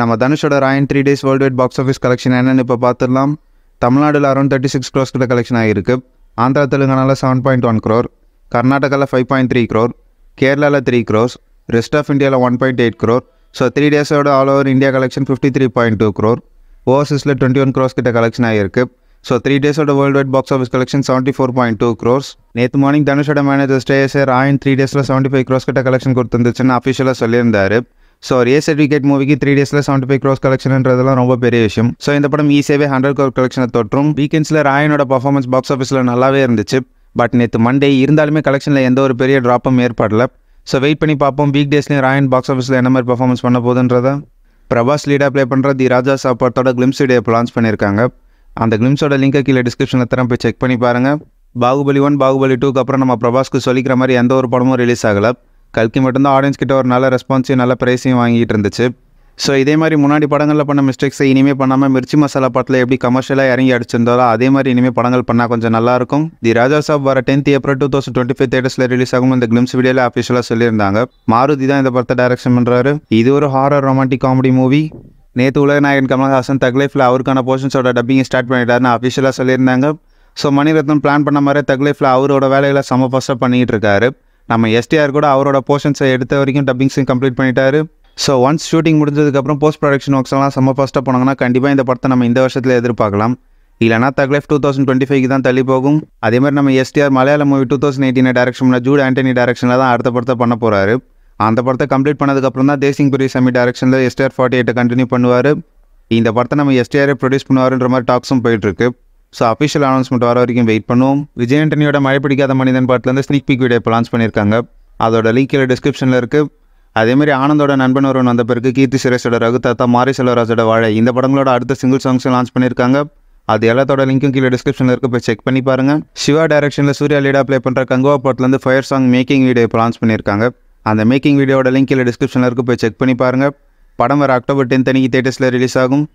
நம்ம தனுஷோட Raayan 3 days world wide box office collection என்னன்னு இப்போ பார்த்துடலாம். தமிழ்நாடுல அரௌண்ட் 36 crores கிட்ட கலெக்ஷன் ஆகிருக்கு. ஆந்திரா தெலுங்கானால 7.1 crore, கர்நாடகாவில் 5.3 crore, கேரளாவில் 3 crores, ரெஸ்ட் ஆஃப் இந்தியாவில் 1.8 crore. So 3 days all over India collection 53.2 crore, ஓவர்சீஸில் 21 crores கிட்ட கலெக்ஷன் ஆகிருக்கு. So 3 days world wide box office collection 74.2 crores. நேற்று மார்னிங் தனுஷோட மேனேஜர் ஸ்டேஸே ராயன் 3 days 75 crores கிட்ட கலெக்ஷன் கொடுத்துருந்துச்சுன்னு அஃபிஷியலாக சொல்லியிருந்தாரு. ஸோ ஒரு ஏ சர்டிஃபிகேட் மூவிக்கு 3 days 75 crores கலெக்ஷன்ன்றதெல்லாம் ரொம்ப பெரிய விஷயம். ஸோ இந்த படம் ஈஸியாகவே 100 crore கலெக்ஷனை தொற்றும். வீக்கெண்ட்ஸில் ராயனோட பர்ஃபார்மன்ஸ் பாக்ஸ் ஆஃபீஸில் நல்லாவே இருந்துச்சு. பட் நேற்று மண்டே இருந்தாலுமே கலெக்ஷனில் எந்த ஒரு பெரிய ட்ராப்பும் ஏற்படல. ஸோ வெயிட் பண்ணி பார்ப்போம் வீக் டேஸ்லேயும் ராயன் பாக்ஸ் ஆஃபீஸில் என்ன மாதிரி பர்ஃபார்மன்ஸ் பண்ண போகுதுன்றத. பிரபாஸ் லீடாக ப்ளே பண்ணுற தி ராஜா சாப் படத்தோட கிளிம்ஸ் வீடியோ இப்போ லான்ச் பண்ணியிருக்காங்க. அந்த கிளிம்ஸோட லிங்கை கீழே டிஸ்கிரிப்ஷனில் தரம் போய் செக் பண்ணி பாருங்கள். பாகுபலி 1 பாகுபலி 2க்கு அப்புறம் நம்ம பிரபாஸ்க்கு சொல்லிக்கிற மாதிரி எந்த ஒரு படமும் ரிலீஸ் ஆகலை. கல்கி மட்டும்தான் ஆடியன்ஸ் கிட்ட ஒரு நல்ல ரெஸ்பான்ஸையும் நல்ல ப்ரைஸையும் வாங்கிட்டு இருந்துச்சு. ஸோ இதே மாதிரி முன்னாடி படங்களில் பண்ண மிஸ்டேக்ஸை இனிமேல் பண்ணாமல் மிர்ச்சி மசாலா படத்தில் எப்படி கமர்ஷியலாக இறங்கி அடிச்சிருந்தாலோ அதே மாதிரி இனிமேல் படங்கள் பண்ணால் கொஞ்சம் நல்லாயிருக்கும். தி ராஜா சாப் வர 10th April 2025 தேட்டர்ஸில் ரிலீஸ் ஆகும் இந்த கிளிம்ஸ் வீடியோவில் அஃபிஷியலாக சொல்லியிருந்தாங்க. மாருதி தான் இந்த படத்தை டைரக்ஷன் பண்ணுறாரு. இது ஒரு ஹாரர் ரொமான்டிக் காமெடி மூவி. நேற்று உலகநாயகன் கமல்ஹாசன் தக் லைஃப்பில் அவருக்கான போர்ஷன்ஸோட டப்பிங்கை ஸ்டார்ட் பண்ணிட்டாருன்னு அஃபிஷியலாக சொல்லியிருந்தாங்க. ஸோ மணிரத்னம் பிளான் பண்ண மாதிரி தக் லைஃப்பில் அவரோட வேலைகளை செம்ம ஃபஸ்ட்டாக பண்ணிகிட்டு இருக்காரு. நம்ம எஸ்டிஆர் கூட அவரோட போர்ஷன்ஸை எடுத்த வரைக்கும் டப்பிங்ஸையும் கம்ப்ளீட் பண்ணிட்டாரு. ஸோ ஒன்ஸ் ஷூட்டிங் முடிஞ்சதுக்கப்புறம் போஸ்ட் ப்ரொடக்ஷன் ஒர்க்ஸ் எல்லாம் செம்ம ஃபஸ்ட்டாக போனாங்கன்னா கண்டிப்பாக இந்த படத்தை நம்ம இந்த வருஷத்தில் எதிர்பார்க்கலாம். இல்லைனா தக் லைஃப் 2025க்கு தான் தள்ளி போகும். அதே மாதிரி நம்ம எஸ்டிஆர் மலையாள மூவி 2018 டைரக்ஷன் பண்ண ஜூட் ஆண்டனி டைரக்ஷனில் தான் அடுத்த படத்தை பண்ண போகிறாரு. அந்த படத்தை கம்ப்ளீட் பண்ணதுக்கப்புறம் தான் தேசிங் பெரியசாமி டைரக்ஷனில் எஸ்டிஆர் 48 கண்டினியூ பண்ணுவார். இந்த படத்தை நம்ம எஸ்டிஆரே ப்ரொடியூஸ் பண்ணுவாருன்ற மாதிரி டாக்ஸும் போயிட்டுருக்கு. ஸோ அஃபிஷியல் அனௌன்ஸ்மெண்ட் வர வரைக்கும் வெயிட் பண்ணுவோம். விஜய் ஆண்டனியோட மழை பிடிக்காத மனிதன் படத்துலேருந்து ஸ்னீக் பீக் வீடியோ இப்போ லான்ச் பண்ணியிருக்காங்க. அதோட லிங்க் கீழே டிஸ்கிரிப்ஷனில் இருக்குது. அதேமாதிரி ஆனந்தோட நண்பன் ஒருவன் வந்த பிறகு கீர்த்தி சுரேஷோட ரகுதாத்தா, மாரி செல்வராஜோட வாழை இந்த படங்களோட அடுத்த சிங்கிள் சாங்ஸும் லான்ச் பண்ணியிருக்காங்க. அது எல்லாத்தோட லிங்க்கும் கீழே டிஸ்கிரிப்ஷனில் இருக்குது, போய் செக் பண்ணி பாருங்கள். சிவா டைரக்ஷனில் சூர்யா லீடாக ப்ளே பண்ணுற கங்குவா படத்துலேருந்து ஃபயர் சாங் மேக்கிங் வீடியோ இப்போ லான்ச் பண்ணியிருக்காங்க. அந்த மேக்கிங் வீடியோட லிங்க் கீழே டிஸ்கிரிப்ஷனில் இருக்குது, போய் செக் பண்ணி பாருங்கள். படம் வர October 10 அன்னைக்கு தேட்டர்ஸில் ரிலீஸ் ஆகும்.